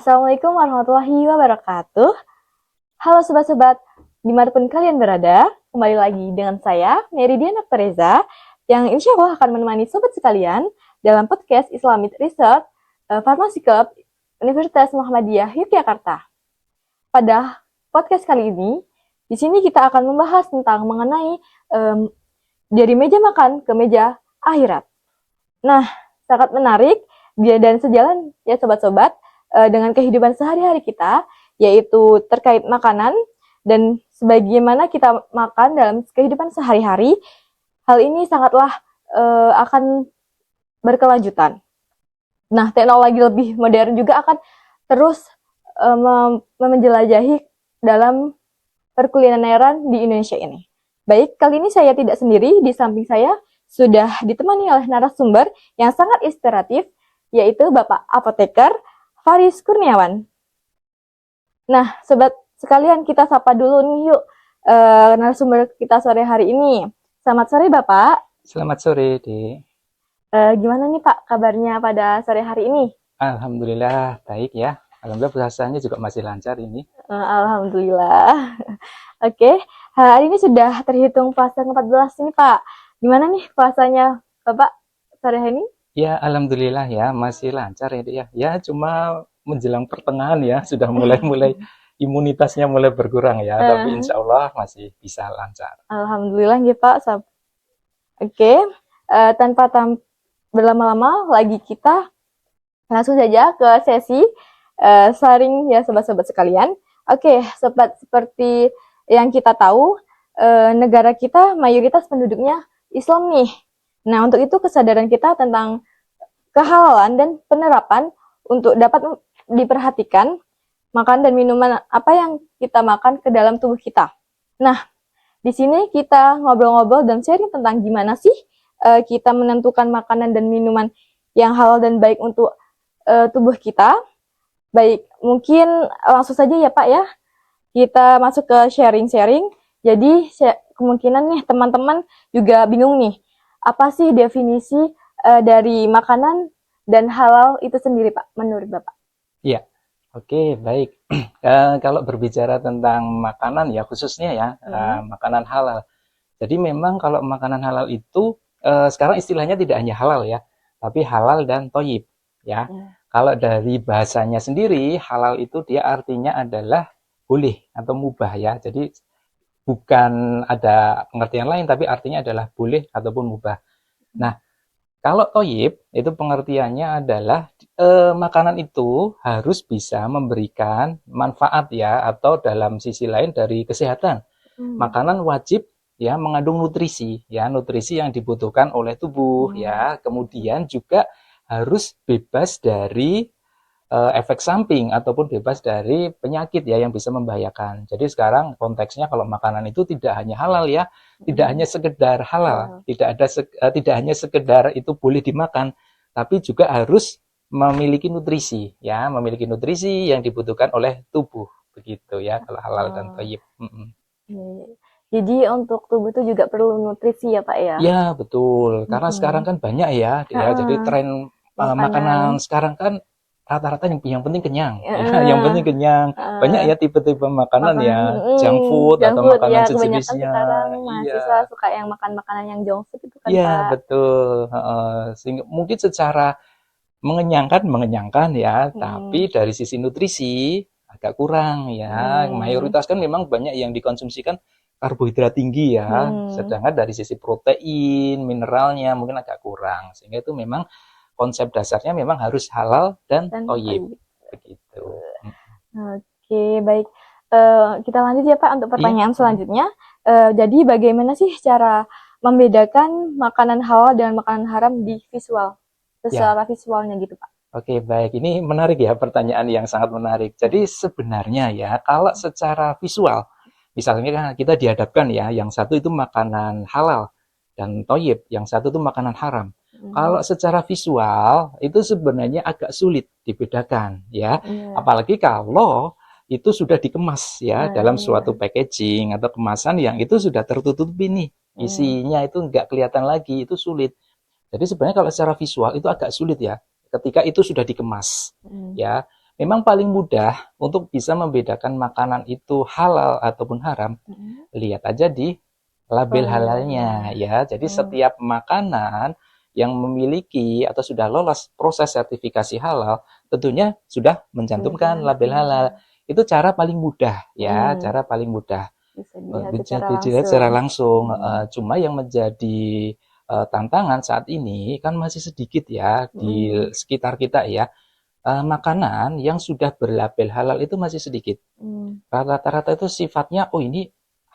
Assalamualaikum warahmatullahi wabarakatuh. Halo sobat-sobat, dimanapun kalian berada, kembali lagi dengan saya, Meridiana Teresa, yang insya Allah akan menemani sobat sekalian dalam podcast Islamic Research Pharmacy Club Universitas Muhammadiyah Yogyakarta. Pada podcast kali ini, di sini kita akan membahas tentang mengenai dari meja makan ke meja akhirat. Nah, sangat menarik dan sejalan ya sobat-sobat dengan kehidupan sehari-hari kita, yaitu terkait makanan dan sebagaimana kita makan dalam kehidupan sehari-hari. Hal ini sangatlah akan berkelanjutan. Nah, teknologi lebih modern juga akan terus menjelajahi dalam perkulineran di Indonesia ini. Baik, kali ini saya tidak sendiri, di samping saya sudah ditemani oleh narasumber yang sangat inspiratif, yaitu Bapak Apoteker Faris Kurniawan. Nah, sobat sekalian, kita sapa dulu nih yuk narasumber kita sore hari ini. Selamat sore Bapak. Selamat sore, Dek. Gimana nih Pak kabarnya pada sore hari ini? Alhamdulillah baik ya. Alhamdulillah puasanya juga masih lancar ini. Alhamdulillah. Oke, hari ini sudah terhitung puasa ke-14 ini Pak. Gimana nih puasanya Bapak sore hari ini? Ya, alhamdulillah ya, masih lancar ya, Dek ya. Ya, cuma menjelang pertengahan ya, sudah mulai imunitasnya mulai berkurang ya, tapi insya Allah masih bisa lancar. Alhamdulillah ya Pak. Oke, tanpa berlama-lama lagi kita langsung saja ke sesi sharing ya sobat-sobat sekalian. Oke, sobat, seperti yang kita tahu, negara kita mayoritas penduduknya Islam nih. Nah, untuk itu kesadaran kita tentang kehalalan dan penerapan untuk dapat diperhatikan makan dan minuman apa yang kita makan ke dalam tubuh kita. Nah, di sini kita ngobrol-ngobrol dan sharing tentang gimana sih kita menentukan makanan dan minuman yang halal dan baik untuk tubuh kita. Baik, mungkin langsung saja ya Pak ya, kita masuk ke sharing-sharing. Jadi kemungkinan nih teman-teman juga bingung nih, apa sih definisi dari makanan dan halal itu sendiri Pak, menurut Bapak? Iya, oke, baik. Kalau berbicara tentang makanan ya, khususnya ya, makanan halal. Jadi memang kalau makanan halal itu, sekarang istilahnya tidak hanya halal ya, tapi halal dan thayyib ya. Kalau dari bahasanya sendiri, halal itu dia artinya adalah boleh atau mubah ya. Jadi bukan ada pengertian lain, tapi artinya adalah boleh ataupun mubah. Nah, kalau thayyib itu pengertiannya adalah makanan itu harus bisa memberikan manfaat ya, atau dalam sisi lain dari kesehatan. Makanan wajib ya mengandung nutrisi ya, nutrisi yang dibutuhkan oleh tubuh ya. Kemudian juga harus bebas dari efek samping ataupun bebas dari penyakit ya yang bisa membahayakan. Jadi sekarang konteksnya kalau makanan itu tidak hanya halal ya, tidak hanya sekedar halal, tidak hanya sekedar itu boleh dimakan, tapi juga harus memiliki nutrisi ya, memiliki nutrisi yang dibutuhkan oleh tubuh, begitu ya kalau halal dan thayyib. Jadi untuk tubuh itu juga perlu nutrisi ya Pak ya? Ya betul, karena sekarang kan banyak ya, jadi tren makanan sekarang kan rata-rata yang penting kenyang, yang penting kenyang. Banyak ya tipe-tipe makanan ya, junk food atau makanan ya, sejenisnya. Sekarang mahasiswa suka yang makan makanan yang junk food itu kan Iya, Pak. betul. Sehingga mungkin secara mengenyangkan ya, tapi dari sisi nutrisi agak kurang ya. Mayoritas kan memang banyak yang dikonsumsikan karbohidrat tinggi ya, sedangkan dari sisi protein, mineralnya mungkin agak kurang. Sehingga itu memang konsep dasarnya memang harus halal dan thayyib. Begitu. Oke, baik. Kita lanjut ya Pak untuk pertanyaan selanjutnya. Jadi bagaimana sih cara membedakan makanan halal dan makanan haram di visual? Secara visualnya gitu Pak. Oke, baik. Ini menarik ya, pertanyaan yang sangat menarik. Jadi sebenarnya ya, kalau secara visual, misalnya kan kita dihadapkan ya, yang satu itu makanan halal dan thayyib, yang satu itu makanan haram. Kalau secara visual itu sebenarnya agak sulit dibedakan ya, apalagi kalau itu sudah dikemas ya dalam suatu packaging atau kemasan yang itu sudah tertutupi nih, isinya itu nggak kelihatan lagi, itu sulit. Jadi sebenarnya kalau secara visual itu agak sulit ya, ketika itu sudah dikemas ya. memang paling mudah untuk bisa membedakan makanan itu halal ataupun haram, lihat aja di label halalnya ya. Jadi setiap makanan yang memiliki atau sudah lolos proses sertifikasi halal, tentunya sudah mencantumkan label halal. Itu cara paling mudah ya, cara paling mudah. Bisa Dilihat secara langsung. Cuma yang menjadi tantangan saat ini kan masih sedikit ya di sekitar kita ya. Makanan yang sudah berlabel halal itu masih sedikit. Rata-rata itu sifatnya, oh ini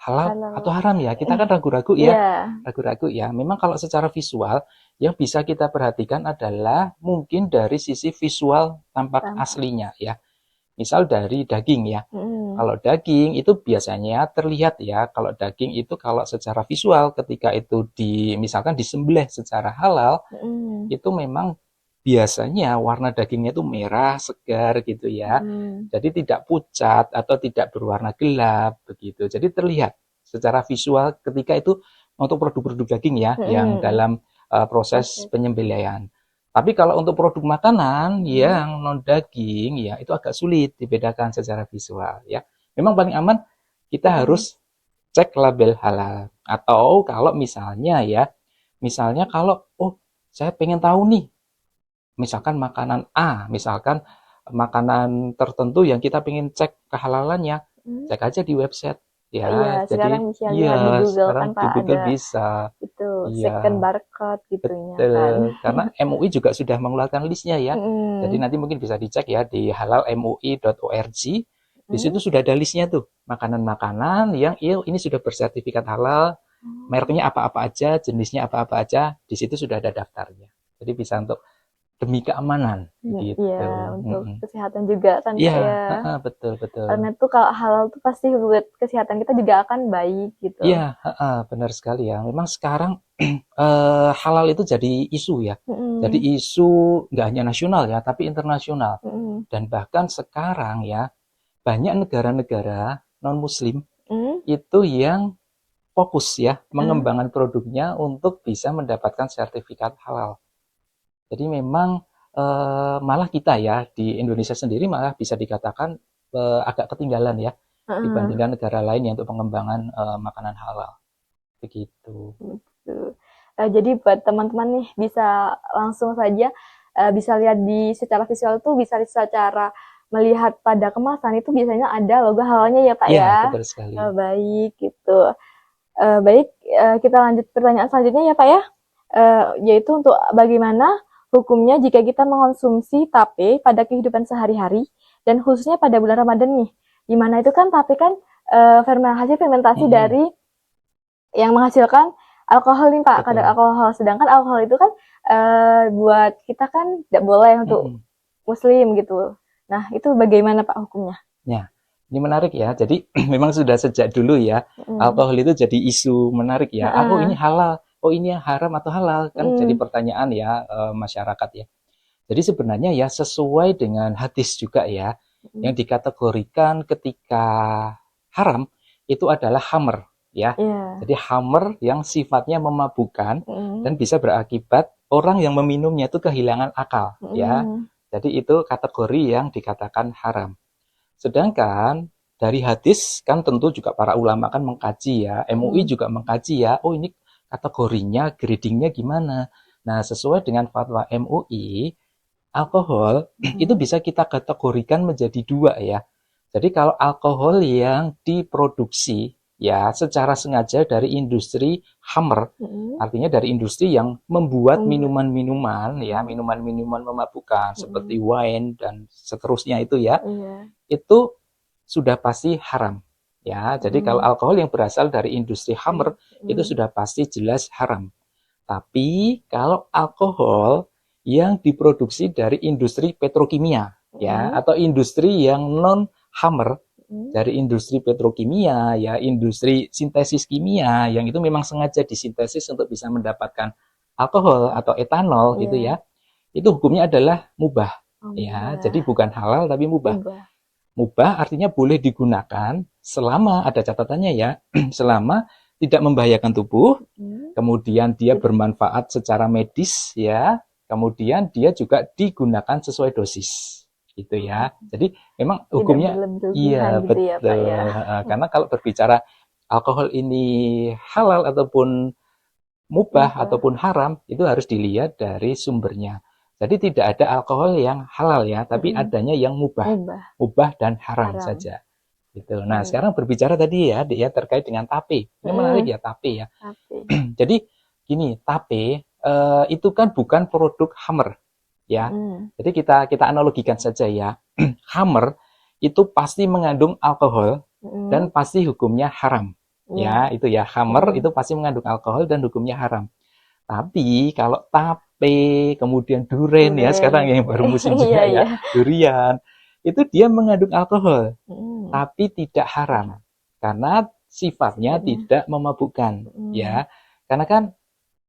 halal atau haram ya. Kita kan ragu-ragu ya. Ragu-ragu ya. Memang kalau secara visual, yang bisa kita perhatikan adalah mungkin dari sisi visual tampak aslinya ya. Misal dari daging ya. Kalau daging itu biasanya terlihat ya. Kalau daging itu kalau secara visual ketika itu misalkan disembelih secara halal, itu memang biasanya warna dagingnya itu merah, segar gitu ya. Jadi tidak pucat atau tidak berwarna gelap begitu. Jadi terlihat secara visual ketika itu untuk produk-produk daging ya yang dalam proses penyembelihan. Tapi kalau untuk produk makanan yang non daging ya itu agak sulit dibedakan secara visual ya. Memang paling aman kita harus cek label halal. Atau kalau misalnya ya, misalnya kalau saya pengen tahu nih, misalkan makanan A, misalkan makanan tertentu yang kita pengen cek kehalalannya, cek aja di website. Ya, jadi sekarang bisa lihat di Google sekarang tanpa di Google ada bisa. itu second barcode gitunya Betul. kan. Karena MUI juga sudah mengeluarkan listnya ya. Jadi nanti mungkin bisa dicek ya di halalmui.org. Di situ sudah ada listnya tuh, makanan-makanan yang ini sudah bersertifikat halal, mereknya apa-apa aja, jenisnya apa-apa aja, di situ sudah ada daftarnya. Jadi bisa untuk demi keamanan gitu. Iya, untuk kesehatan juga kan Iya, ya. betul. Karena tuh kalau halal tuh pasti buat kesehatan kita juga akan baik gitu. Iya, benar sekali ya. Memang sekarang halal itu jadi isu ya. Jadi isu nggak hanya nasional ya, tapi internasional. Dan bahkan sekarang ya, banyak negara-negara non-muslim itu yang fokus ya, mengembangkan produknya untuk bisa mendapatkan sertifikat halal. Jadi memang malah kita ya di Indonesia sendiri malah bisa dikatakan agak ketinggalan ya dibandingkan negara lain yang untuk pengembangan makanan halal. Begitu. Jadi buat teman-teman nih bisa langsung saja bisa lihat secara visual tuh bisa secara melihat pada kemasan itu biasanya ada logo halalnya ya Pak ya. Iya, betul sekali. Baik gitu. Baik, kita lanjut pertanyaan selanjutnya ya Pak ya. Yaitu untuk bagaimana hukumnya jika kita mengonsumsi tape pada kehidupan sehari-hari dan khususnya pada bulan Ramadan nih. Dimana itu kan tape kan hasil fermentasi dari yang menghasilkan alkohol nih Pak, kadar alkohol. Sedangkan alkohol itu kan buat kita kan tidak boleh untuk muslim gitu. Nah, itu bagaimana Pak hukumnya? Ya, ini menarik ya. Jadi memang sudah sejak dulu ya, alkohol itu jadi isu menarik ya. Oh ini halal, oh ini haram atau halal kan jadi pertanyaan ya masyarakat ya. Jadi sebenarnya ya sesuai dengan hadis juga ya, yang dikategorikan ketika haram itu adalah khamr ya. Jadi khamr yang sifatnya memabukkan dan bisa berakibat orang yang meminumnya itu kehilangan akal ya. Jadi itu kategori yang dikatakan haram. Sedangkan dari hadis kan tentu juga para ulama kan mengkaji ya, MUI juga mengkaji ya, oh ini kategorinya, gradingnya gimana. Nah sesuai dengan fatwa MUI, alkohol itu bisa kita kategorikan menjadi dua ya. Jadi kalau alkohol yang diproduksi ya secara sengaja dari industri khamr, artinya dari industri yang membuat minuman-minuman ya, minuman-minuman memabukkan seperti wine dan seterusnya itu ya, itu sudah pasti haram ya. Jadi kalau alkohol yang berasal dari industri khamr itu sudah pasti jelas haram. Tapi kalau alkohol yang diproduksi dari industri petrokimia ya, atau industri yang non khamr, dari industri petrokimia ya, industri sintesis kimia yang itu memang sengaja disintesis untuk bisa mendapatkan alkohol atau etanol gitu ya, itu hukumnya adalah mubah ya. Jadi bukan halal tapi mubah. Mubah artinya boleh digunakan selama ada catatannya ya, selama tidak membahayakan tubuh, kemudian dia bermanfaat secara medis ya, kemudian dia juga digunakan sesuai dosis gitu ya. Jadi memang Tidak hukumnya berlebihan iya gitu ya Pak betul. ya. Karena kalau berbicara alkohol ini halal ataupun mubah Mubah, ataupun haram itu harus dilihat dari sumbernya. Jadi tidak ada alkohol yang halal ya, tapi mm-mm. adanya yang Mubah, mubah dan haram haram. saja. Gitu. Nah, Iya. sekarang berbicara tadi ya, dia terkait dengan tape. Ini menarik Mm-mm. ya tape ya. Tapi, Jadi gini, tape itu kan bukan produk Hammer ya. mm-mm. Jadi kita analogikan saja ya. Hammer itu pasti mengandung alkohol dan Mm-mm. pasti hukumnya haram. Iya. Ya, itu ya. Hammer Mm-mm. itu pasti mengandung alkohol dan hukumnya haram. Tapi kalau tape, kemudian duren ya Duren. sekarang yang baru musim Iya juga ya, iya. durian, itu dia mengandung alkohol, Mm-mm. tapi tidak haram. Karena sifatnya Sifatnya. tidak memabukkan. Mm-mm. Ya, karena kan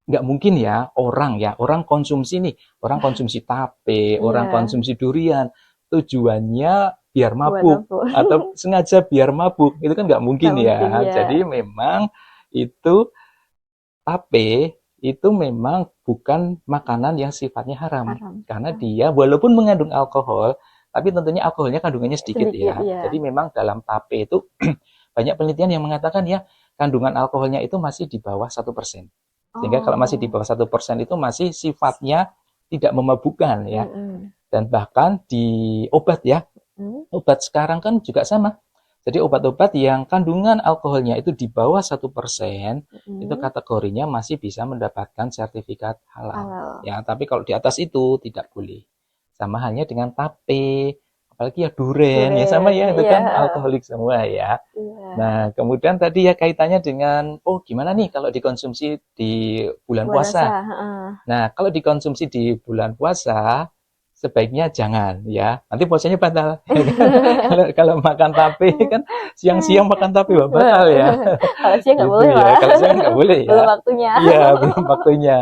nggak mungkin ya, orang konsumsi nih, orang konsumsi tape, orang Iya. konsumsi durian, tujuannya biar Buat mabuk apa? atau sengaja biar mabuk, itu kan nggak Nggak mungkin mungkin ya. ya. Jadi memang itu tape itu memang bukan makanan yang sifatnya haram Haram. karena dia walaupun mengandung alkohol, tapi tentunya alkoholnya kandungannya sedikit Sedikit ya. ya. Jadi memang dalam tape itu banyak penelitian yang mengatakan ya kandungan alkoholnya itu masih di bawah 1%. Sehingga kalau masih di Oh. bawah 1% itu masih sifatnya tidak memabukkan ya. Mm-mm. Dan bahkan di obat ya, Mm. obat sekarang kan juga sama. Jadi obat-obat yang kandungan alkoholnya itu di bawah 1%, itu Mm. kategorinya masih bisa mendapatkan sertifikat halal. Halal. Ya, tapi kalau di atas itu tidak boleh. Sama halnya dengan tape, apalagi ya duren, ya sama Duren. ya itu Iya. kan alkoholik semua ya. Iya. Nah, kemudian tadi ya kaitannya dengan, oh gimana nih kalau dikonsumsi di bulan Puasa. puasa? Heeh. Nah, kalau dikonsumsi di bulan puasa, sebaiknya jangan ya. Nanti puasanya batal. Ya kan? Kalau makan tape kan siang-siang makan tape wah, batal ya. Kalau siang nggak Gitu boleh ya. Pak. Kalau siang nggak boleh ya. Belum waktunya. Iya, belum waktunya.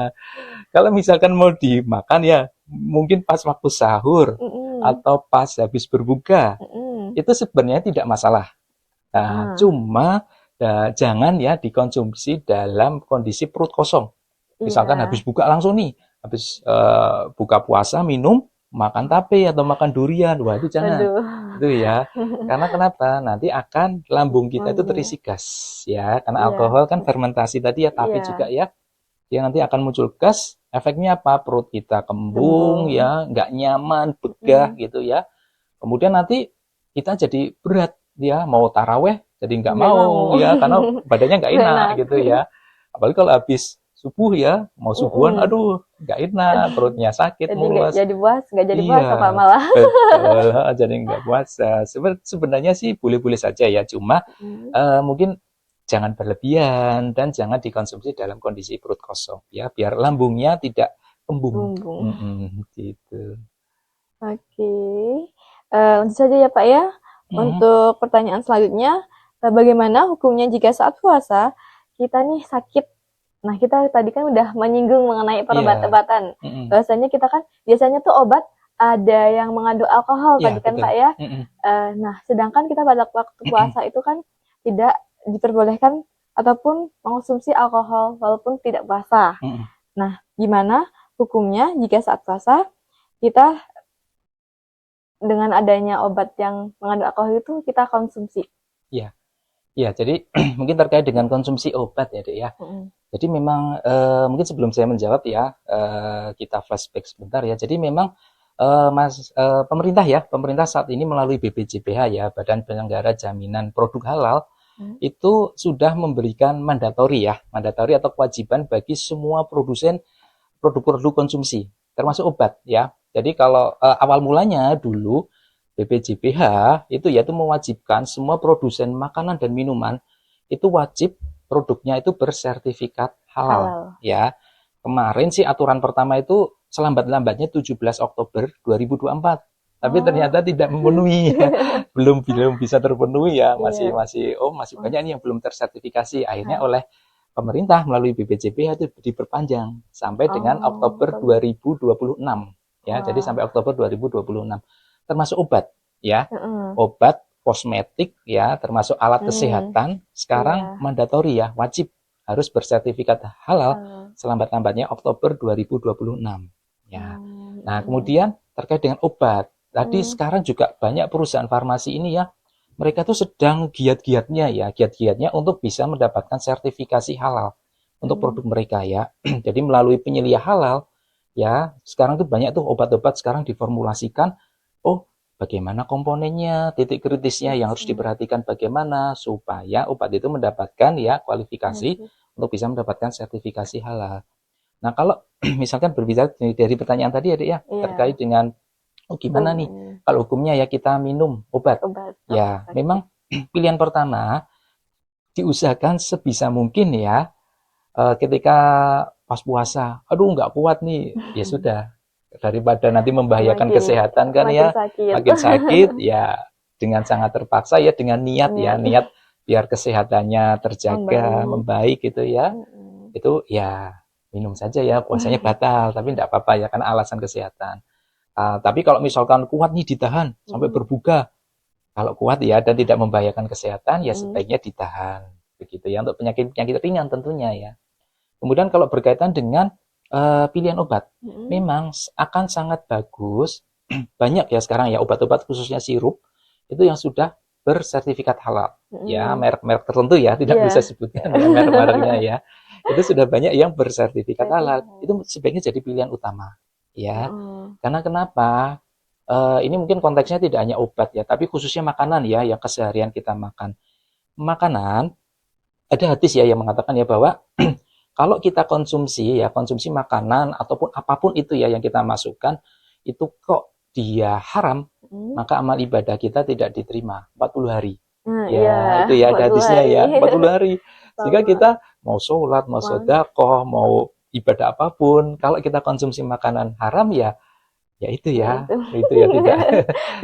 Kalau misalkan mau dimakan ya mungkin pas waktu sahur Mm-mm. atau pas habis berbuka, Mm-mm. itu sebenarnya tidak masalah. Nah, Ah, cuma jangan ya dikonsumsi dalam kondisi perut kosong. Misalkan iya. habis buka langsung nih, habis buka puasa minum, makan tape atau makan durian, wah itu jangan. Waduh. Itu ya. Karena kenapa? Nanti akan lambung kita itu Lambung. terisi gas ya. Karena Iya. alkohol kan fermentasi tadi ya, tape juga Iya. ya. Dia nanti akan muncul gas, efeknya apa? Perut kita kembung Gembung. ya, nggak nyaman, begah Mm. gitu ya. Kemudian nanti kita jadi berat ya, mau taraweh jadi nggak Nggak mau. mau ya, karena badannya nggak Nggak enak enak. gitu ya. Apalagi kalau habis subuh ya, mau subuhan, Mm-mm. aduh nggak enak, Aduh. perutnya sakit, Jadi nggak mules. jadi puas, nggak jadi puasa Pak Iya, malah. betul, jadi nggak puasa. Sebenarnya sih boleh-boleh saja ya, cuma Mm. mungkin jangan berlebihan dan jangan dikonsumsi dalam kondisi perut kosong ya, biar lambungnya tidak kembung. Bumbung. Gitu. Oke. Lanjut saja ya Pak ya. Mm, Untuk pertanyaan selanjutnya, bagaimana hukumnya jika saat puasa kita nih sakit? Nah, kita tadi kan udah menyinggung mengenai iya. perobat-obatan. Mm-mm. Bahwasanya kita kan biasanya tuh obat ada yang mengandung alkohol Iya, tadi kan betul. Pak ya. Mm-mm. Nah, sedangkan kita pada waktu puasa itu kan tidak diperbolehkan ataupun mengonsumsi alkohol walaupun tidak puasa. Mm-mm. Nah, gimana hukumnya jika saat puasa kita dengan adanya obat yang mengandung alkohol itu kita konsumsi? Iya, iya. Jadi mungkin terkait dengan konsumsi obat ya, Dek ya. Mm-mm. Jadi memang mungkin sebelum saya menjawab ya, kita flashback sebentar ya. Jadi memang pemerintah saat ini melalui BPJPH ya, Badan Penyelenggara Jaminan Produk Halal, itu sudah memberikan mandatori atau kewajiban bagi semua produsen produk-produk konsumsi, termasuk obat ya. Jadi kalau awal mulanya dulu BPJPH itu yaitu mewajibkan semua produsen makanan dan minuman itu wajib produknya itu bersertifikat halal. Halal. Ya. Kemarin sih aturan pertama itu selambat-lambatnya 17 Oktober 2024. Tapi ternyata tidak memenuhi, belum bisa terpenuhi ya, masih Iya. banyak nih yang belum tersertifikasi. Akhirnya oleh pemerintah melalui BPJPH itu diperpanjang sampai dengan Oktober 2026 ya. Jadi sampai Oktober 2026. Termasuk obat ya. Obat, kosmetik ya, termasuk alat kesehatan sekarang mandatori ya, wajib harus bersertifikat halal selambat-lambatnya Oktober 2026 ya. Nah, kemudian terkait dengan obat. Tadi sekarang juga banyak perusahaan farmasi ini ya, mereka tuh sedang giat-giatnya untuk bisa mendapatkan sertifikasi halal untuk produk mereka ya. Jadi melalui penyelia halal ya, sekarang tuh banyak tuh obat-obat sekarang diformulasikan, oh bagaimana komponennya, titik kritisnya yang harus diperhatikan bagaimana supaya obat itu mendapatkan ya kualifikasi untuk bisa mendapatkan sertifikasi halal. Nah, kalau misalkan berbicara dari pertanyaan tadi Adik ya, terkait dengan oh gimana nih kalau hukumnya ya kita minum obat. Ya, memang pilihan pertama diusahakan sebisa mungkin ya ketika pas puasa, aduh nggak kuat nih, ya sudah daripada nanti membahayakan kesehatan kan ya, makin sakit ya dengan sangat terpaksa ya dengan niat biar kesehatannya terjaga, membaik gitu ya, itu ya minum saja ya, puasanya batal tapi tidak apa-apa ya karena alasan kesehatan. Tapi kalau misalkan kuat nih ditahan sampai berbuka, kalau kuat ya dan tidak membahayakan kesehatan ya sebaiknya ditahan begitu ya untuk penyakit-penyakit ringan tentunya ya. Kemudian kalau berkaitan dengan pilihan obat, memang akan sangat bagus banyak ya sekarang ya obat-obat khususnya sirup itu yang sudah bersertifikat halal ya, merek-merek tertentu ya, tidak bisa sebutkan ya merek-mereknya ya. Itu sudah banyak yang bersertifikat halal. Itu sebaiknya jadi pilihan utama ya. Karena kenapa? Ini mungkin konteksnya tidak hanya obat ya, tapi khususnya makanan ya, yang keseharian kita makan. Makanan, ada hadis ya yang mengatakan ya bahwa kalau kita konsumsi makanan ataupun apapun itu ya yang kita masukkan, itu kok dia haram, maka amal ibadah kita tidak diterima 40 hari. Ya, itu ya ada hadisnya ya, 40 hari. Sehingga kita mau sholat, mau sedekah, mau ibadah apapun, kalau kita konsumsi makanan haram ya itu ya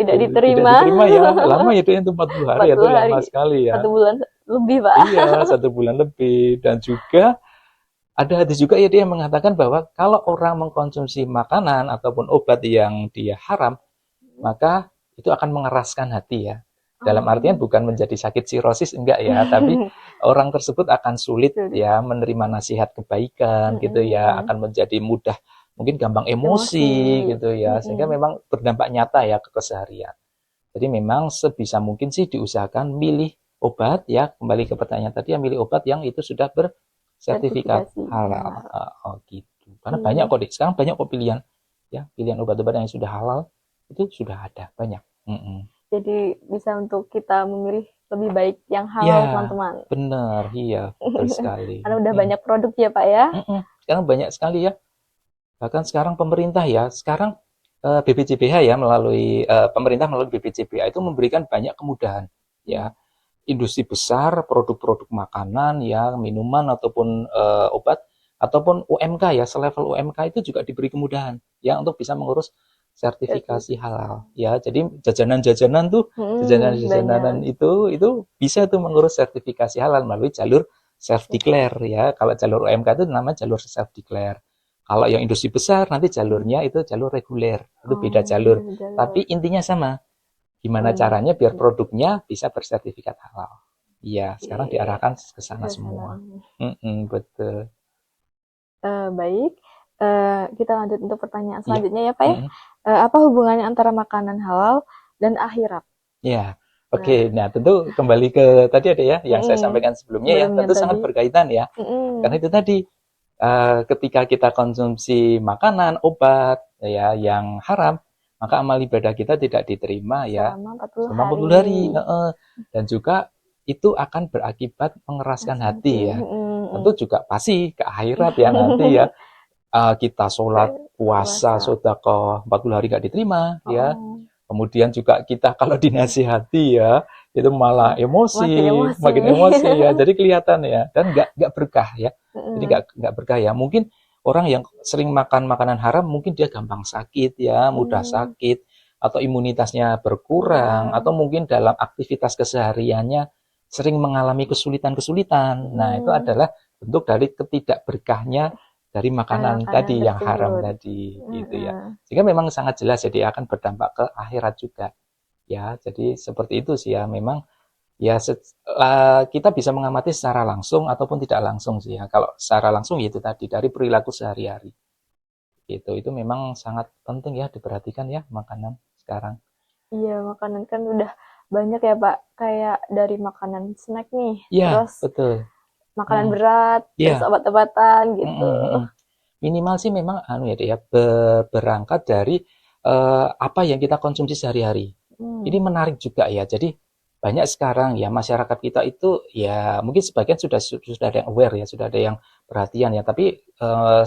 tidak diterima ya, lama itu 40 hari itu lama sekali ya, 1 bulan lebih Pak. Iya 1 bulan lebih. Dan juga ada hadis juga ya dia mengatakan bahwa kalau orang mengkonsumsi makanan ataupun obat yang dia haram, maka itu akan mengeraskan hati ya. Dalam artian bukan menjadi sakit sirosis enggak ya, tapi orang tersebut akan sulit ya menerima nasihat kebaikan gitu ya, akan menjadi mudah mungkin gampang emosi gitu ya, sehingga memang berdampak nyata ya ke keseharian. Jadi memang sebisa mungkin sih diusahakan milih obat ya, kembali ke pertanyaan tadi ya, milih obat yang itu sudah bersertifikat halal. Oh gitu. Karena banyak kok sekarang banyak kok pilihan ya, pilihan obat-obat yang sudah halal itu sudah ada banyak. Jadi bisa untuk kita memilih lebih baik yang halal teman-teman. Benar, iya betul sekali. Karena udah banyak produk ya Pak ya. Sekarang banyak sekali ya. Bahkan sekarang pemerintah ya, sekarang BPJPH ya melalui pemerintah melalui BPJPH itu memberikan banyak kemudahan ya. Industri besar, produk-produk makanan ya, minuman ataupun obat ataupun UMK ya, selevel UMK itu juga diberi kemudahan ya untuk bisa mengurus sertifikasi halal ya. Jadi jajanan-jajanan tuh, jajanan-jajanan itu bisa tuh mengurus sertifikasi halal melalui jalur self declare ya. Kalau jalur UMK itu namanya jalur self declare. Kalau yang industri besar nanti jalurnya itu jalur reguler, itu beda jalur. Tapi intinya sama. Gimana caranya biar produknya bisa bersertifikat halal. Iya, sekarang diarahkan ke sana semua. Betul. Baik, kita lanjut untuk pertanyaan selanjutnya ya Pak ya. Apa hubungannya antara makanan halal dan akhirat? Ya, oke. Nah, tentu kembali ke tadi ada ya, yang saya sampaikan sebelumnya ya, tentu sangat berkaitan ya. Karena itu tadi, ketika kita konsumsi makanan, obat ya yang haram, maka amal ibadah kita tidak diterima ya selama 40 hari. Dan juga itu akan berakibat mengeraskan hati ya. Tentu juga pasti ke akhirat ya nanti ya. Kita sholat, puasa, sedekah 40 hari nggak diterima ya. Kemudian juga kita kalau dinasihati ya, itu malah makin emosi ya. Jadi kelihatan ya, dan nggak berkah ya. Jadi nggak berkah ya. Mungkin orang yang sering makan makanan haram, mungkin dia gampang sakit ya, mudah sakit, atau imunitasnya berkurang, atau mungkin dalam aktivitas kesehariannya sering mengalami kesulitan-kesulitan. Nah, itu adalah bentuk dari ketidakberkahnya dari makanan tadi yang haram tadi gitu ya. Sehingga memang sangat jelas jadi akan berdampak ke akhirat juga. Ya, jadi seperti itu sih ya, memang ya kita bisa mengamati secara langsung ataupun tidak langsung sih ya. Kalau secara langsung ya itu tadi dari perilaku sehari-hari. Gitu. Itu memang sangat penting ya diperhatikan ya makanan sekarang. Iya, makanan kan udah banyak ya, Pak. Kayak dari makanan snack nih, Iya, terus betul. makanan Mm, berat, terus Iya. obat-obatan Mm, gitu. mm, mm. Minimal sih memang anu ya, Dek ya, berangkat dari apa yang kita konsumsi sehari-hari. Ini Hmm. menarik juga ya. Jadi banyak sekarang ya masyarakat kita itu ya mungkin sebagian sudah ada yang aware ya, sudah ada yang perhatian ya. Tapi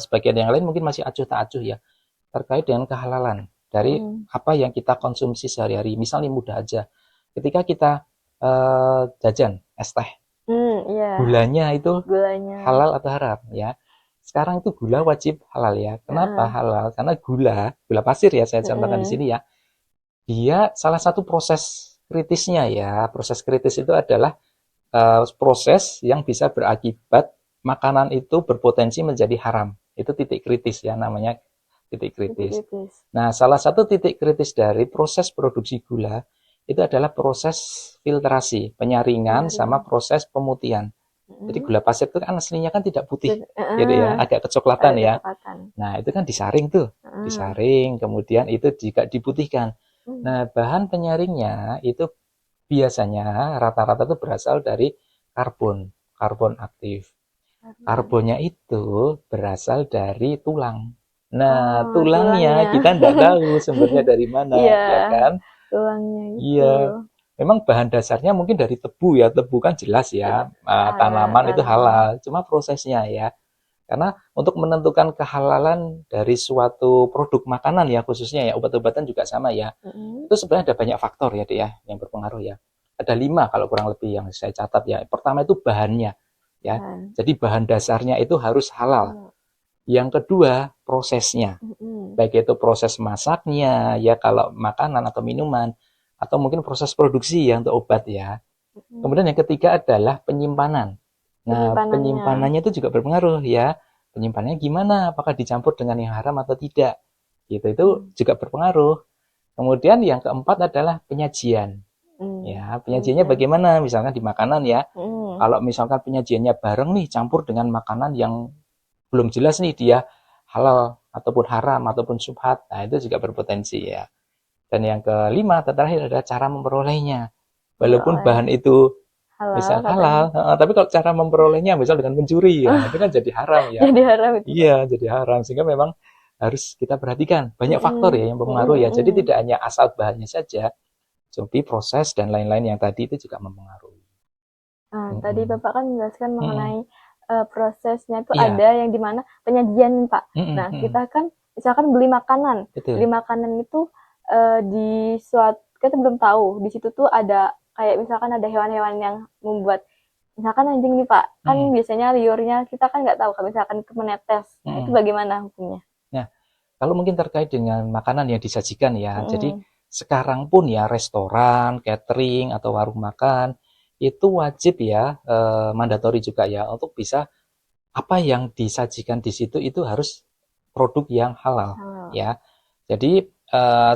sebagian yang lain mungkin masih acuh tak acuh ya terkait dengan kehalalan dari Hmm. apa yang kita konsumsi sehari-hari. Misalnya mudah aja, ketika kita jajan es teh, Hmm, iya, gulanya itu gulanya. halal atau haram ya. Sekarang itu gula wajib halal ya. Kenapa Heeh. halal? Karena gula pasir ya saya contohkan di Mm-mm. sini ya. Dia salah satu proses kritisnya ya. Proses kritis itu adalah proses yang bisa berakibat makanan itu berpotensi menjadi haram. Itu titik kritis ya namanya titik kritis. Titik-titik. Nah, salah satu titik kritis dari proses produksi gula itu adalah proses filtrasi, penyaringan sama Penyaringan. proses pemutihan. Jadi Mm-mm. gula pasir itu kan aslinya kan tidak putih, gitu ya, Heeh. agak kecoklatan Agak ya. kecoklatan. Nah, itu kan disaring tuh, Heeh. disaring, kemudian itu juga diputihkan. Hmm. Nah, bahan penyaringnya itu biasanya rata-rata itu berasal dari karbon, karbon aktif. Karbon. Karbonnya itu berasal dari tulang. Nah, Oh, tulangnya tulangnya. kita nggak tahu sumbernya dari mana, Iya, ya kan? tulangnya itu. Iya, memang bahan dasarnya mungkin dari tebu ya. Tebu kan jelas ya, tanaman itu Tanaman. halal. Cuma prosesnya ya. Karena untuk menentukan kehalalan dari suatu produk makanan ya, khususnya ya obat-obatan juga sama ya. Mm-mm. Itu sebenarnya ada banyak faktor ya, Dek ya, yang berpengaruh ya. Ada 5 kalau kurang lebih yang saya catat ya. Pertama itu bahannya ya. Dan, Jadi bahan dasarnya itu harus halal. oh, Yang kedua, prosesnya. mm-mm. Baik itu proses masaknya ya kalau makanan atau minuman atau mungkin proses produksi ya untuk obat ya. Mm-mm. Kemudian yang ketiga adalah penyimpanan. Nah, Penyimpanannya. penyimpanannya itu juga berpengaruh ya. Penyimpanannya gimana? Apakah dicampur dengan yang haram atau tidak? Gitu itu Hmm. juga berpengaruh. Kemudian yang keempat adalah penyajian. Hmm. Ya, penyajiannya Penyajian. bagaimana? Misalkan di makanan ya. Mm. Kalau misalkan penyajiannya bareng nih campur dengan makanan yang belum jelas nih dia halal ataupun haram ataupun syubhat. Nah, itu juga berpotensi ya. Dan yang kelima, terakhir adalah cara memperolehnya. Walaupun Memperoleh bahan itu halal misal katanya. halal, tapi kalau cara memperolehnya misal dengan mencuri, ya itu kan jadi haram ya. Jadi haram itu, Pak. Iya, jadi haram. Sehingga memang harus kita perhatikan. Banyak faktor Mm-mm. ya yang Mm-mm, mempengaruhi ya. Jadi mm-mm. tidak hanya asal bahannya saja, tapi proses dan lain-lain yang tadi itu juga mempengaruhi. Nah, tadi Mm-mm. Bapak kan menjelaskan Mm-mm. mengenai prosesnya itu Iya. ada yang dimana penyajian, Pak. Mm-mm. Nah, Mm-mm. kita kan misalkan beli makanan. Beli Betul. makanan itu di suatu kita belum tahu di situ tuh ada kayak misalkan ada hewan-hewan yang membuat misalkan anjing nih Pak, kan Mm-mm. biasanya liurnya kita kan nggak tahu kalau misalkan itu menetes. Nah, itu Mm-mm. bagaimana hukumnya? Nah, kalau mungkin terkait dengan makanan yang disajikan ya, jadi Mm-mm. sekarang pun ya restoran, catering atau warung makan itu wajib ya, mandatori juga ya untuk bisa apa yang disajikan di situ itu harus produk yang halal Halal. ya. Jadi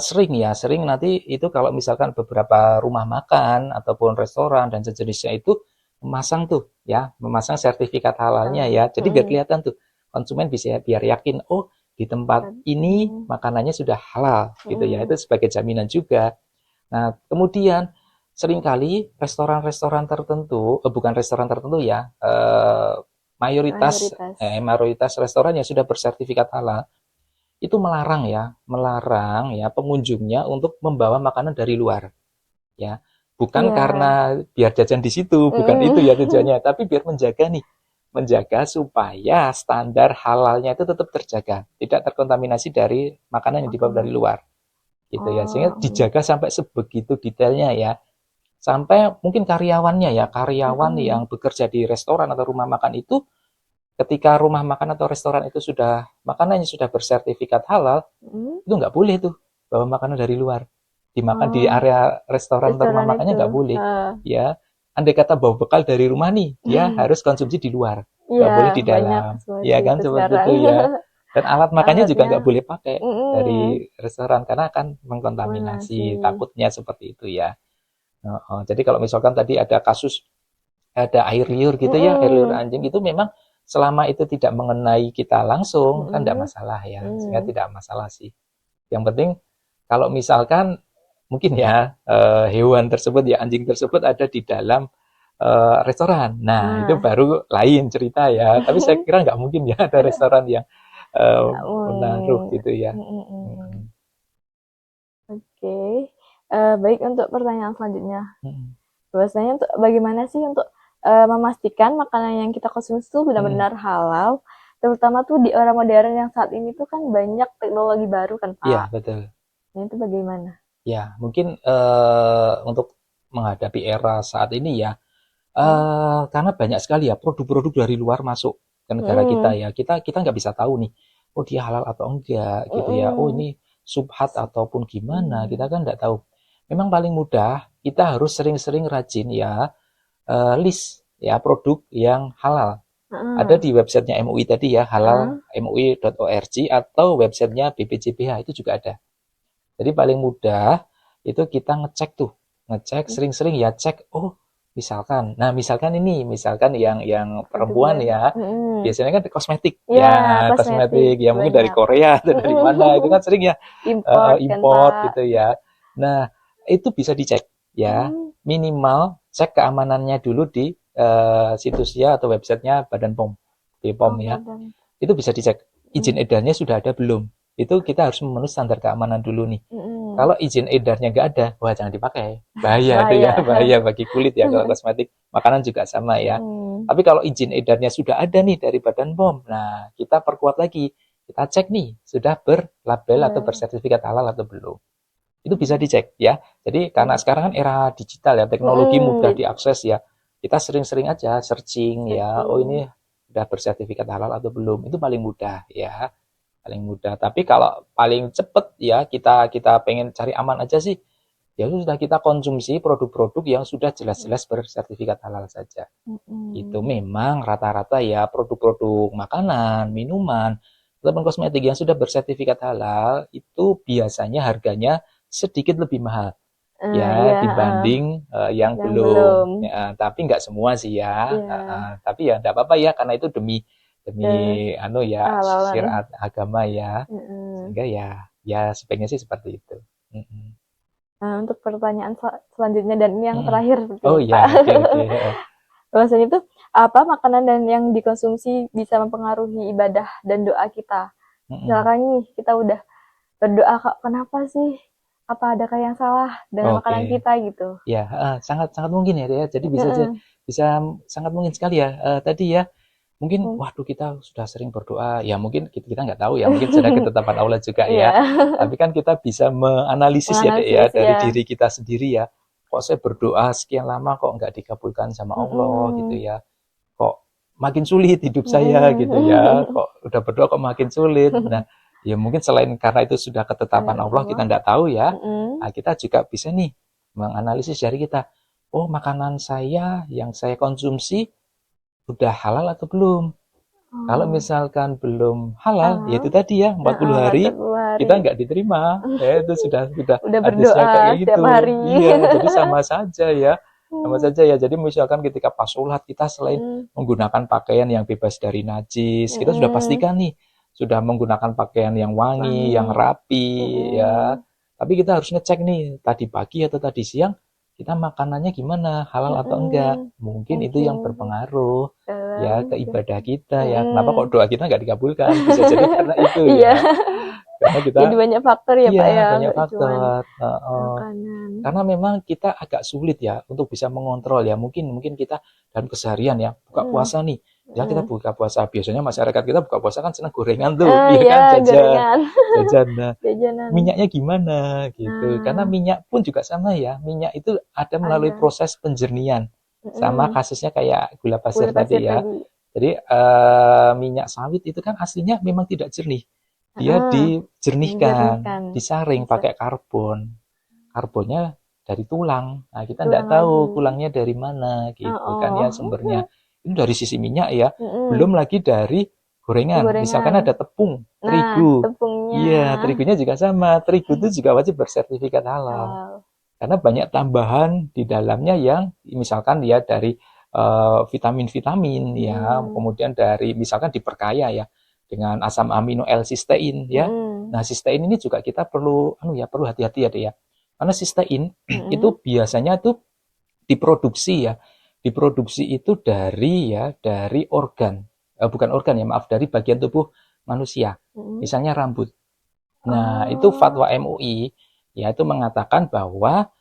sering nanti itu kalau misalkan beberapa rumah makan ataupun restoran dan sejenisnya itu memasang tuh ya, memasang sertifikat halalnya Halal. ya. Jadi biar Mm-mm. kelihatan tuh konsumen bisa biar yakin, oh di tempat ini Mm-mm. makanannya sudah halal gitu ya. Mm-mm. Itu sebagai jaminan juga. Nah, kemudian seringkali restoran-restoran tertentu, bukan restoran tertentu ya, mayoritas Mayoritas. mayoritas restoran yang sudah bersertifikat halal itu melarang ya pengunjungnya untuk membawa makanan dari luar ya. Bukan Iya. karena biar jajan di situ, bukan itu ya Mm-mm. tujuannya, tapi biar menjaga nih, menjaga supaya standar halalnya itu tetap terjaga, tidak terkontaminasi dari makanan yang dibawa dari Makanan. luar gitu ya. Sehingga Oh. dijaga sampai sebegitu detailnya ya. Sampai mungkin karyawannya ya, karyawan yang Mm-mm. bekerja di restoran atau rumah makan itu ketika rumah makan atau restoran itu sudah makanannya sudah bersertifikat halal, Mm-mm. itu nggak boleh tuh bawa makanan dari luar. Dimakan di Oh, area restoran atau rumah restoran makannya itu. nggak boleh. Heeh. Ya, andai kata bawa bekal dari rumah nih, dia harus konsumsi di luar, nggak Iya, boleh di banyak dalam. Ya seperti kan itu seperti sekarang. itu ya. Dan alat makannya juga Alatnya, nggak boleh pakai dari mm, restoran karena akan mengkontaminasi. masih, Takutnya seperti itu ya. Jadi kalau misalkan tadi ada kasus ada air liur gitu ya, air liur mm, anjing itu memang selama itu tidak mengenai kita langsung kan tidak mm, masalah ya, sehingga mm, tidak masalah sih. Yang penting kalau misalkan mungkin ya hewan tersebut ya anjing tersebut ada di dalam restoran. Nah, itu Nah, baru lain cerita ya. Tapi saya kira nggak mungkin ya ada restoran yang eh, nggak menaruh mungkin. gitu ya. Mm, mm, mm, mm. Mm-mm. Oke. Baik, untuk pertanyaan selanjutnya. Mm-mm. Bahwasanya untuk bagaimana sih untuk memastikan makanan yang kita konsumsi itu Mm-mm. benar-benar halal, terutama tuh di era modern yang saat ini tuh kan banyak teknologi baru kan, Iya, Pak. betul. Nah, itu bagaimana? Ya, mungkin untuk menghadapi era saat ini ya, Hmm. karena banyak sekali ya produk-produk dari luar masuk ke negara kita Mm, ya. Kita nggak bisa tahu nih, oh dia halal atau enggak mm, gitu ya. Oh mm, ini subhat ataupun gimana, kita mm, kan nggak tahu. Memang paling mudah kita harus sering-sering rajin ya list ya produk yang halal. Ada mm, di websitenya MUI tadi ya, mm, halalmui.org atau websitenya BPJPH itu juga ada. Jadi paling mudah itu kita ngecek tuh, ngecek mm. sering-sering ya cek. Oh, misalkan ini, misalkan yang perempuan Kategori. ya, Mm. biasanya kan kosmetik, Ya, ya kosmetik kosmetik, ya mungkin dari banyak. Korea atau dari mana, itu Mm. kan sering ya Import kan, import Pak. gitu ya. Nah, itu bisa dicek ya, Mm. minimal cek keamanannya dulu di situsnya atau websitenya Badan POM, BPOM Oh, ya. badan. Itu bisa dicek izin Mm. edarnya sudah ada belum. Itu kita harus memenuhi standar keamanan dulu nih. Mm. Kalau izin edarnya nggak ada, wah jangan dipakai. Bahaya itu ya, Bahaya. bahaya bagi kulit ya kalau kosmetik. Makanan juga sama ya. Mm. Tapi kalau izin edarnya sudah ada nih dari Badan POM, nah kita perkuat lagi. Kita cek nih, sudah berlabel atau Udah. bersertifikat halal atau belum. Itu bisa dicek ya. Jadi karena Oke. sekarang kan era digital ya, teknologi Mm. mudah diakses ya. Kita sering-sering aja searching ya, oh Searching. ini sudah bersertifikat halal atau belum. Itu paling mudah ya, paling mudah. Tapi kalau paling cepet ya kita kita pengen cari aman aja sih, ya sudah kita konsumsi produk-produk yang sudah jelas-jelas bersertifikat halal saja. Itu Mm. memang rata-rata ya produk-produk makanan, minuman, ataupun kosmetik yang sudah bersertifikat halal itu biasanya harganya sedikit lebih mahal ya Iya, dibanding yang yang belum. belum. Ya, tapi nggak semua sih ya. Iya, Tapi ya nggak apa-apa ya karena itu demi demi ke anu ya kehalalan. syariat agama ya. Mm. Sehingga ya sebaiknya sih seperti itu. Mm-mm. Nah, untuk pertanyaan selanjutnya dan ini yang Mm-mm. terakhir seperti Oh ini, ya, Pak. oke oke. Bahwasanya itu apa makanan dan yang dikonsumsi bisa mempengaruhi ibadah dan doa kita. Mm-mm. Misalkan nih, kita udah berdoa, Kak, kenapa sih? Apa adakah yang salah dengan makanan Oke. kita gitu? Ya, sangat sangat mungkin ya, ya. Jadi Heeh. bisa sangat mungkin sekali ya. Tadi ya, mungkin Hmm. waduh kita sudah sering berdoa. Ya mungkin kita nggak tahu ya, mungkin sudah ketetapan Allah juga Iya, ya. Tapi kan kita bisa menganalisis ya, Dek, ya menganalisis dari ya. diri kita sendiri ya. Kok saya berdoa sekian lama kok nggak dikabulkan sama Allah gitu Mm-mm. ya. Kok makin sulit hidup saya gitu ya. Mm-mm. Kok udah berdoa kok makin sulit. Nah, ya mungkin selain karena itu sudah ketetapan Kehadiran Allah, kita Allah. nggak tahu ya. Mm-mm. Nah, kita juga bisa nih menganalisis dari kita. Oh, makanan saya yang saya konsumsi udah halal atau belum? Kalau Oh, misalkan belum halal, ya itu halal. tadi ya 40 hari 40 hari. kita nggak diterima. Ya itu sudah Udah hadisnya berdoa kayak setiap gitu. hari. Iya, jadi sama saja ya. Sama saja ya. Jadi misalkan ketika pas sholat kita selain Mm. menggunakan pakaian yang bebas dari najis, kita sudah Mm-mm. pastikan nih sudah menggunakan pakaian yang wangi, yang Wangi. rapi ya. Mm-mm. Tapi kita harus ngecek nih tadi pagi atau tadi siang kita makanannya gimana, halal atau enggak. Mm-mm. Mungkin itu Mungkin yang berpengaruh ya dalam ke ibadah kita ya. Kenapa kok mm-mm. doa kita nggak dikabulkan? Bisa jadi karena itu Iya, ya. Karena kita jadi banyak faktor ya Pak ya, iya banyak nggak cuman faktor. makanan. Karena memang kita agak sulit ya untuk bisa mengontrol ya. Mungkin mungkin kita dalam keseharian ya buka Mm. puasa nih. Ya kita Mm. buka puasa. Biasanya masyarakat kita buka puasa kan senang gorengan tuh, iya Iya, kan jajan, gorengan, jajan. Nah, jajanan. minyaknya gimana gitu. Karena Nah, minyak pun juga sama ya. Minyak itu ada melalui ada. proses penjernihan. Sama Mm-mm. kasusnya kayak gula pasir Gula pasir tadi ya. tadi. Jadi minyak sawit itu kan aslinya memang tidak jernih. Dia Heeh, dijernihkan, dijernihkan. disaring Bisa pakai karbon. Karbonnya dari tulang. Nah, kita nggak tulang tahu lagi. tulangnya dari mana Oh, gitu kan ya oh. sumbernya. Itu dari sisi minyak ya. Mm-mm. Belum lagi dari gorengan. Misalkan ada Gorengan. tepung, Nah, terigu. tepungnya Iya, terigunya juga sama. Terigu itu juga wajib bersertifikat halal. halal. Karena banyak tambahan di dalamnya yang misalkan ya dari vitamin-vitamin ya, Mm. kemudian dari misalkan diperkaya ya dengan asam amino L-sistein ya. Mm. Nah, sistein ini juga kita perlu anu ya, perlu hati-hati ya, Dek, ya. Karena sistein Mm-mm. itu biasanya tuh diproduksi ya. Diproduksi itu dari organ. Bukan organ ya, maaf, dari bagian tubuh manusia. Mm-mm. Misalnya rambut. Nah, itu fatwa MUI ya itu mengatakan bahwa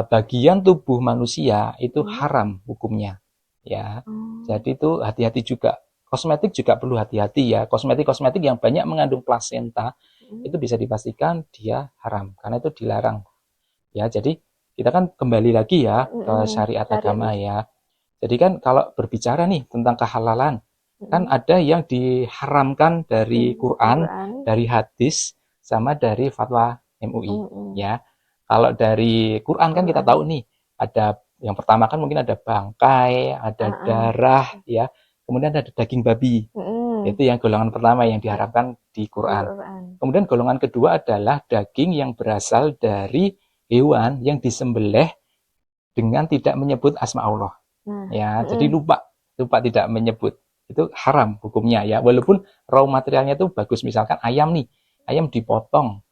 bagian tubuh manusia itu haram hukumnya. Ya. Jadi itu hati-hati juga. Kosmetik juga perlu hati-hati ya. Kosmetik-kosmetik yang banyak mengandung plasenta itu bisa dipastikan dia haram karena itu dilarang. Ya, jadi kita kan kembali lagi ya ke syariat agama ya. Jadi kan kalau berbicara nih tentang kehalalan, kan ada yang diharamkan dari Quran, dari hadis, sama dari fatwa MUI ya. Kalau dari Quran kan kita tahu nih, ada yang pertama kan mungkin ada bangkai, ada darah ya, kemudian ada daging babi. Itu yang golongan pertama yang diharamkan di Quran. Kemudian golongan kedua adalah daging yang berasal dari hewan yang disembelih dengan tidak menyebut asma Allah. Ya, jadi lupa tidak menyebut. Itu haram hukumnya ya. Walaupun raw materialnya itu bagus, misalkan ayam nih, ayam dipotong,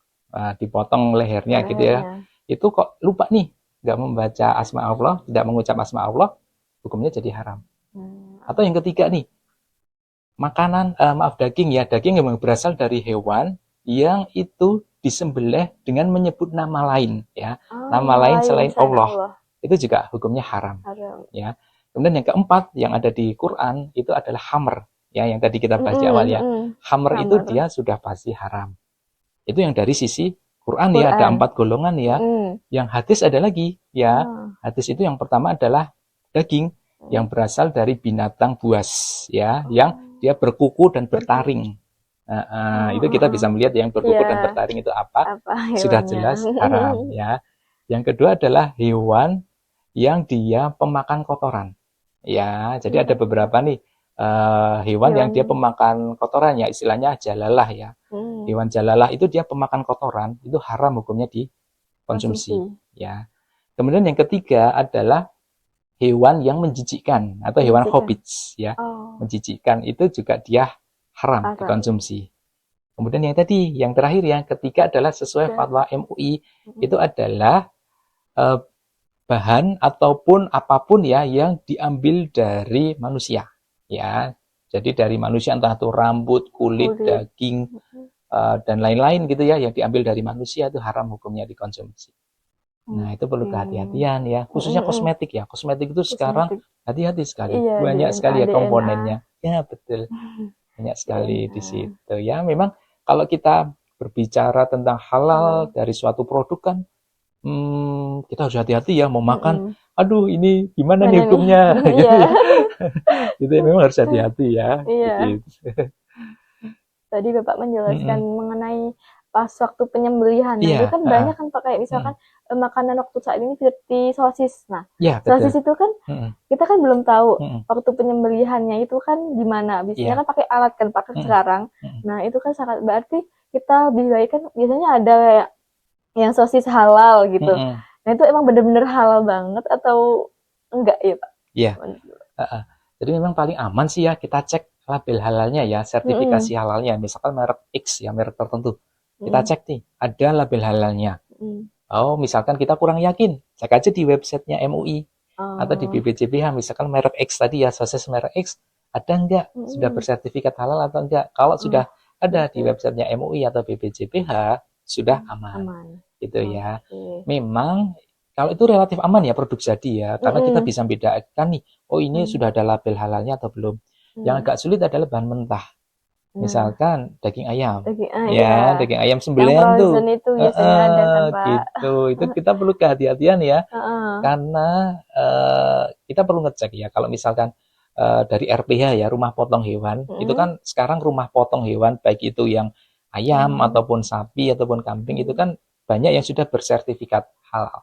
dipotong lehernya gitu ya. Itu kok lupa nih, nggak membaca asma Allah, tidak mengucap asma Allah, hukumnya jadi haram. Atau yang ketiga nih, makanan, daging ya, daging yang berasal dari hewan yang itu disembelih dengan menyebut nama lain ya, nama lain selain Allah. Itu juga hukumnya haram. Ya. Kemudian yang keempat yang ada di Quran itu adalah khamr ya, yang tadi kita bahas di awal ya. Khamr itu dia sudah pasti haram. Itu yang dari sisi Quran ya, ada 4 golongan ya. Yang hadis ada lagi ya. Hadis itu yang pertama adalah daging yang berasal dari binatang buas ya, yang dia berkuku dan bertaring. Itu kita bisa melihat yang berkuku dan bertaring itu apa sudah jelas haram ya. Yang kedua adalah hewan yang dia pemakan kotoran. Ya, jadi ada beberapa nih hewan yang dia pemakan kotoran ya, istilahnya jalalah ya. Hewan jalalah itu dia pemakan kotoran, itu haram hukumnya dikonsumsi ya. Kemudian yang ketiga adalah hewan yang menjijikkan atau hewan hobbits ya. Menjijikkan itu juga dia haram dikonsumsi. Kemudian yang tadi, yang terakhir yang ketiga adalah sesuai fatwa MUI, itu adalah bahan ataupun apapun ya yang diambil dari manusia ya. Jadi dari manusia entah itu rambut, kulit, daging dan lain-lain gitu ya yang diambil dari manusia itu haram hukumnya dikonsumsi. Nah, itu perlu kehati-hatian ya, khususnya kosmetik ya. Kosmetik itu sekarang hati-hati sekali. Banyak sekali ya komponennya. Ya, betul. Banyak sekali di situ ya. Memang kalau kita berbicara tentang halal dari suatu produk kan kita harus hati-hati ya mau makan. Aduh, ini gimana nih hukumnya? Gitu ya. Itu memang harus hati-hati ya. Gitu. Tadi Bapak menjelaskan mengenai pas waktu penyembelihan. Nah, itu kan banyak kan Pak, kayak misalkan makanan waktu saat ini seperti sosis. Nah, sosis itu kan kita kan belum tahu waktu penyembelihannya itu kan gimana. Biasanya kan pakai alat kan pakai sekarang. Nah, itu kan sangat berarti kita lebih kan biasanya ada yang sosis halal gitu. Nah, itu emang benar-benar halal banget atau enggak ya, Pak? Iya. Jadi memang paling aman sih ya kita cek label halalnya ya, sertifikasi halalnya. Misalkan merek X ya, merek tertentu. Kita cek nih, ada label halalnya. Oh, misalkan kita kurang yakin, cek aja di websitenya MUI atau di BPJPH. Misalkan merek X tadi ya, sosis merek X, ada enggak? Sudah bersertifikat halal atau enggak? Kalau sudah ada di websitenya MUI atau BPJPH, sudah aman. Gitu ya. Memang kalau itu relatif aman ya produk jadi ya, karena kita bisa bedakan nih, oh ini sudah ada label halalnya atau belum. Yang agak sulit adalah bahan mentah. Misalkan daging ayam. Ya, daging ayam sembelihan tuh. Itu biasanya ada kan, Pak. Gitu. Itu kita perlu kehati-hatian ya. Karena kita perlu ngecek ya kalau misalkan dari RPH ya, rumah potong hewan, itu kan sekarang rumah potong hewan baik itu yang ayam ataupun sapi ataupun kambing itu kan banyak yang sudah bersertifikat halal.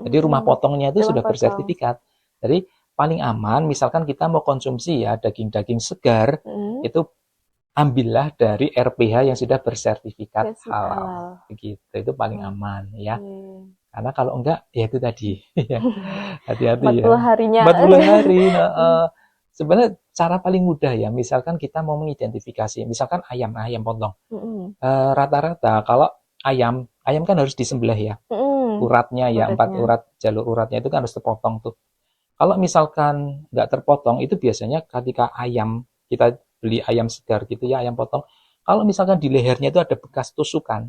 Jadi rumah potongnya itu sudah bersertifikat. Jadi paling aman misalkan kita mau konsumsi ya daging-daging segar, itu ambillah dari RPH yang sudah bersertifikat halal. Begitu. Itu paling aman ya. Karena kalau enggak ya itu tadi ya. Hati-hati ya. 40 harinya. 40 hari. Sebenarnya cara paling mudah ya, misalkan kita mau mengidentifikasi, misalkan ayam potong. Rata-rata kalau ayam kan harus disembelih ya. uratnya ya, 4 Uratnya. urat, jalur uratnya itu kan harus terpotong tuh. Kalau misalkan nggak terpotong, itu biasanya ketika ayam, kita beli ayam segar gitu ya, ayam potong. Kalau misalkan di lehernya itu ada bekas tusukan,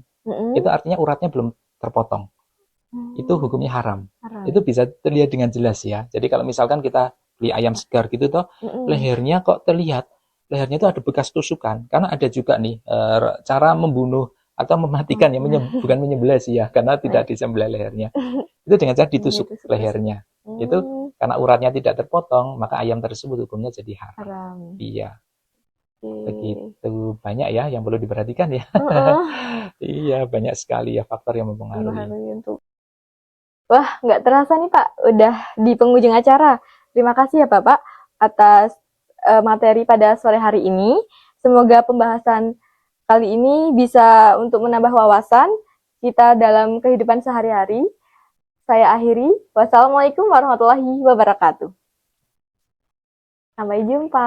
itu Mm-mm. artinya uratnya belum terpotong. Itu Hmm, hukumnya haram. Itu haram. bisa terlihat dengan jelas ya. Jadi kalau misalkan kita beli ayam segar gitu toh, Mm-mm. lehernya kok terlihat, lehernya itu ada bekas tusukan. Karena ada juga nih cara membunuh atau mematikan ya, Mematikan. bukan menyembelih sih ya, karena Nah, tidak disembelih lehernya. Itu dengan cara ditusuk ditusuk-tusuk. lehernya. Itu Hmm, karena uratnya tidak terpotong, maka ayam tersebut hukumnya jadi haram. haram. Iya, Oke. begitu. Banyak ya yang perlu diperhatikan ya. Heeh. Iya, banyak sekali ya faktor yang mempengaruhi. Memahami untuk. Wah, nggak terasa nih Pak, udah di penghujung acara. Terima kasih ya Bapak atas materi pada sore hari ini. Semoga pembahasan kali ini bisa untuk menambah wawasan kita dalam kehidupan sehari-hari. Saya akhiri. Wassalamualaikum warahmatullahi wabarakatuh. Sampai jumpa.